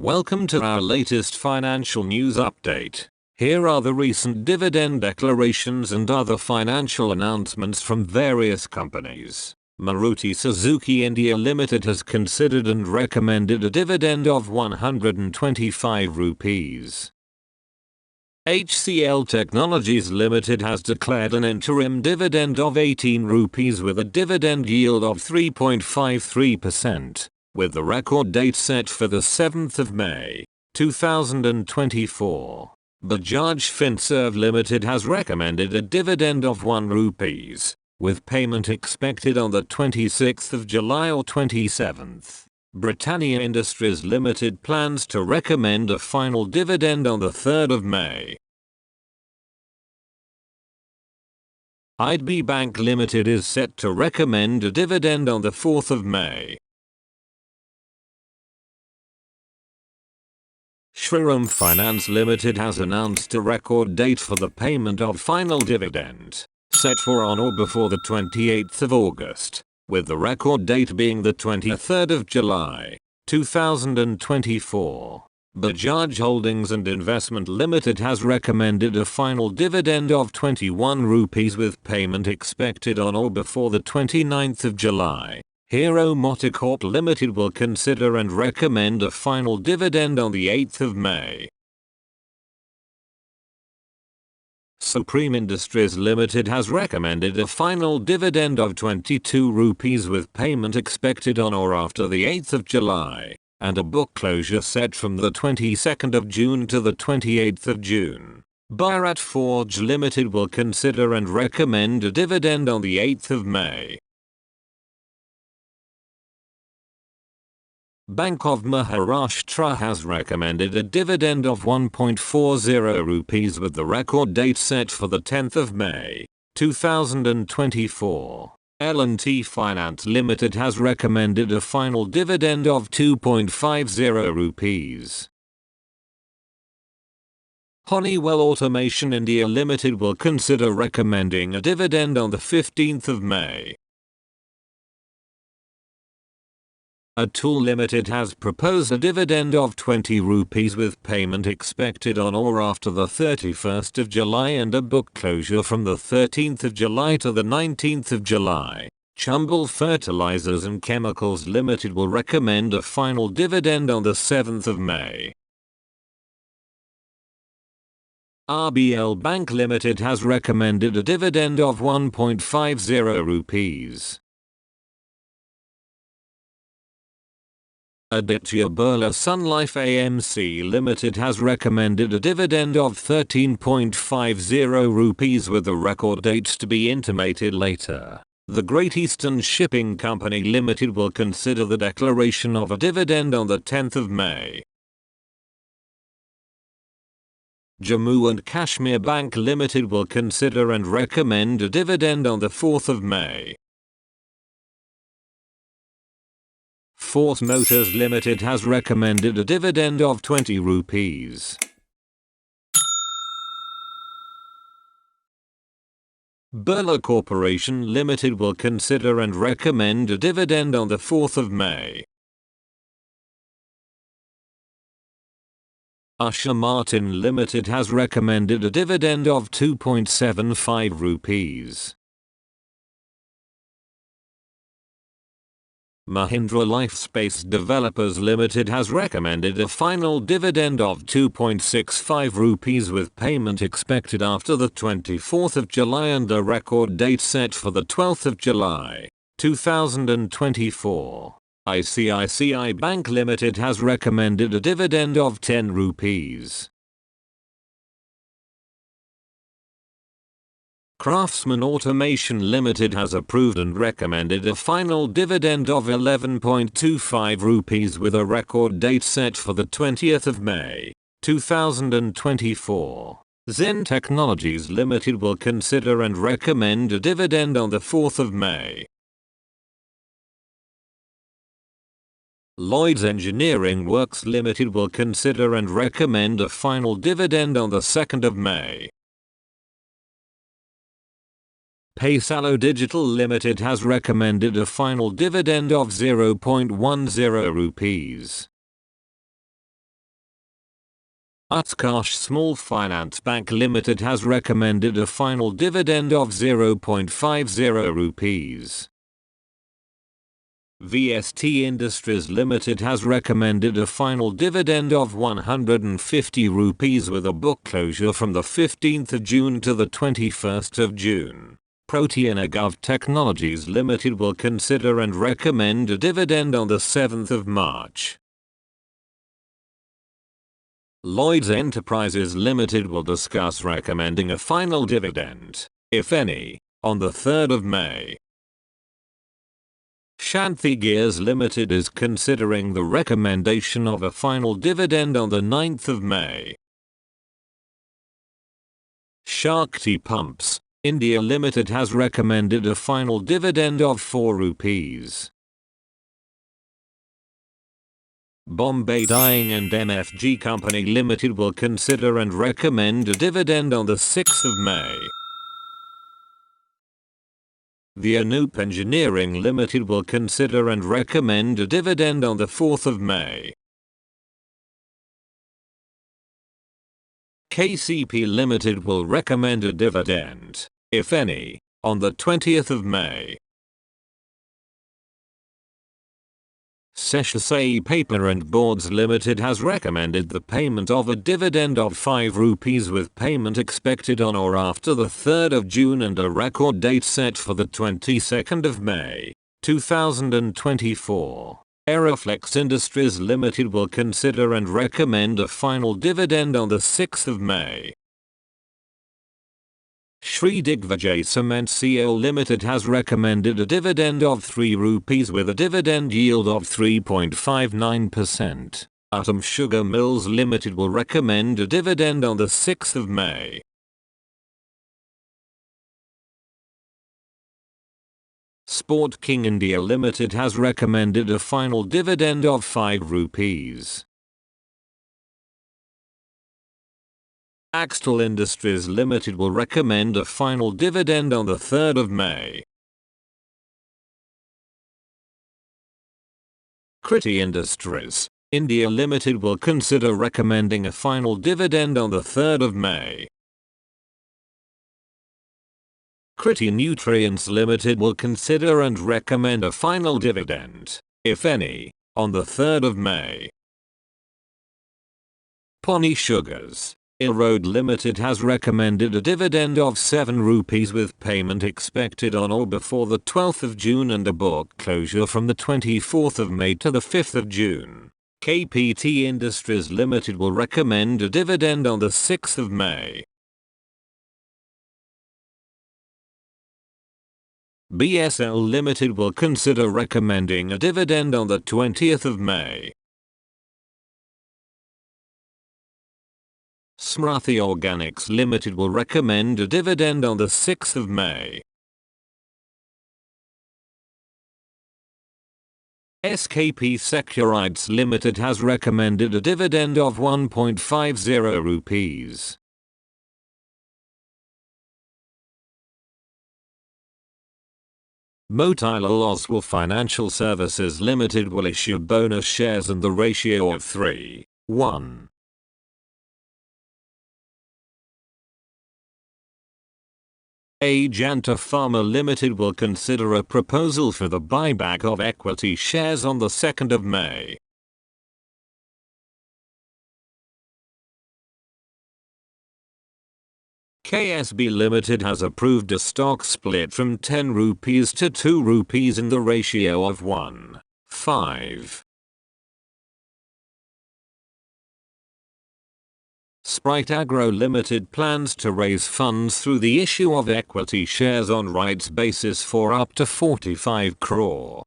Welcome to our latest financial news update. Here are the recent dividend declarations and other financial announcements from various companies. Maruti Suzuki India Limited has considered and recommended a dividend of 125 rupees. HCL Technologies Limited has declared an interim dividend of 18 rupees with a dividend yield of 3.53%. With the record date set for the 7th of May, 2024. Bajaj Finserv Limited has recommended a dividend of 1 rupees, with payment expected on the 26th of July or 27th. Britannia Industries Limited plans to recommend a final dividend on the 3rd of May. Buyback Limited is set to recommend a dividend on the 4th of May. Shriram Finance Limited has announced a record date for the payment of final dividend, set for on or before the 28th of August, with the record date being the 23rd of July, 2024. Bajaj Holdings and Investment Limited has recommended a final dividend of 21 rupees with payment expected on or before the 29th of July. Hero MotoCorp Limited will consider and recommend a final dividend on the 8th of May. Supreme Industries Limited has recommended a final dividend of 22 rupees with payment expected on or after the 8th of July, and a book closure set from the 22nd of June to the 28th of June. Bharat Forge Limited will consider and recommend a dividend on the 8th of May. Bank of Maharashtra has recommended a dividend of 1.40 rupees with the record date set for the 10th of May, 2024. L&T Finance Limited has recommended a final dividend of 2.50 rupees. Honeywell Automation India Limited will consider recommending a dividend on the 15th of May. Atul Limited has proposed a dividend of 20 rupees with payment expected on or after the 31st of July and a book closure from the 13th of July to the 19th of July. Chambal Fertilizers and Chemicals Limited will recommend a final dividend on the 7th of May. RBL Bank Limited has recommended a dividend of 1.50 rupees. Aditya Birla Sun Life AMC Limited has recommended a dividend of 13.50 rupees with the record dates to be intimated later. The Great Eastern Shipping Company Limited will consider the declaration of a dividend on the 10th of May. Jammu and Kashmir Bank Limited will consider and recommend a dividend on the 4th of May. Ford Motors Limited has recommended a dividend of 20 rupees. Birla Corporation Limited will consider and recommend a dividend on the 4th of May. Usher Martin Limited has recommended a dividend of 2.75 rupees. Mahindra Lifespace Developers Limited has recommended a final dividend of 2.65 rupees with payment expected after the 24th of July and a record date set for the 12th of July, 2024. ICICI Bank Limited has recommended a dividend of 10 rupees. Craftsman Automation Limited has approved and recommended a final dividend of 11.25 rupees with a record date set for the 20th of May, 2024. Zen Technologies Limited will consider and recommend a dividend on the 4th of May. Lloyds Engineering Works Limited will consider and recommend a final dividend on the 2nd of May. Paysalo Digital Limited has recommended a final dividend of 0.10 rupees. Utkarsh Small Finance Bank Limited has recommended a final dividend of 0.50 rupees. VST Industries Limited has recommended a final dividend of 150 rupees with a book closure from the 15th of June to the 21st of June. Protean Agov Technologies Limited will consider and recommend a dividend on the 7th of March. Lloyds Enterprises Limited will discuss recommending a final dividend, if any, on the 3rd of May. Shanthi Gears Limited is considering the recommendation of a final dividend on the 9th of May. Shakti Pumps India Limited has recommended a final dividend of 4 rupees. Bombay Dyeing and MFG Company Limited will consider and recommend a dividend on the 6th of May. The Anup Engineering Limited will consider and recommend a dividend on the 4th of May. KCP Limited will recommend a dividend, if any, on the 20th of May. Seshasai Paper and Boards Limited has recommended the payment of a dividend of 5 rupees with payment expected on or after the 3rd of June and a record date set for the 22nd of May, 2024. Aeroflex Industries Limited will consider and recommend a final dividend on the 6th of May. Shri Digvijay Cement Co Limited has recommended a dividend of 3 rupees with a dividend yield of 3.59%. Atom Sugar Mills Limited will recommend a dividend on the 6th of May. Sport King India Limited has recommended a final dividend of 5 rupees. Axtel Industries Limited will recommend a final dividend on the 3rd of May. Kriti Industries India Limited will consider recommending a final dividend on the 3rd of May. Kriti Nutrients Limited will consider and recommend a final dividend, if any, on the 3rd of May. Pony Sugars Erode Limited has recommended a dividend of 7 rupees with payment expected on or before the 12th of June and a book closure from the 24th of May to the 5th of June. KPT Industries Limited will recommend a dividend on the 6th of May. BSL Limited will consider recommending a dividend on the 20th of May. Smriti Organics Limited will recommend a dividend on the 6th of May. SKP Securities Limited has recommended a dividend of 1.50 rupees. Motilal Oswal Financial Services Limited will issue bonus shares in the ratio of 3:1. Ajanta Pharma Limited will consider a proposal for the buyback of equity shares on the 2nd of May. KSB Limited has approved a stock split from 10 rupees to 2 rupees in the ratio of 1:5. Sprite Agro Limited plans to raise funds through the issue of equity shares on rights basis for up to 45 crore.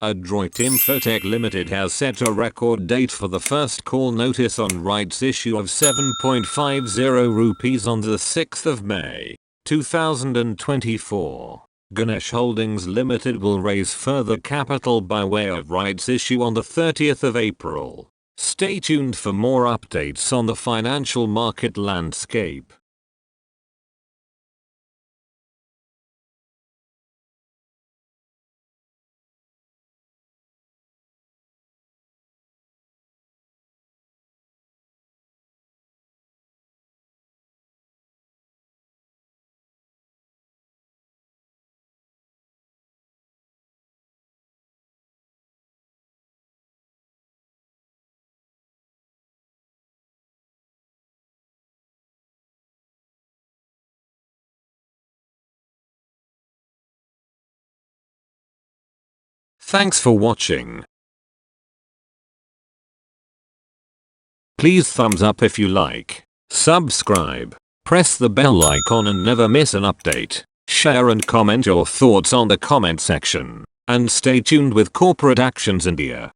Adroit Infotech Limited has set a record date for the first call notice on rights issue of 7.50 rupees on the 6th of May, 2024. Ganesh Holdings Limited will raise further capital by way of rights issue on the 30th of April. Stay tuned for more updates on the financial market landscape. Thanks for watching. Please thumbs up if you like, subscribe, press the bell icon and never miss an update. Share and comment your thoughts on the comment section. And stay tuned with Corporate Actions India.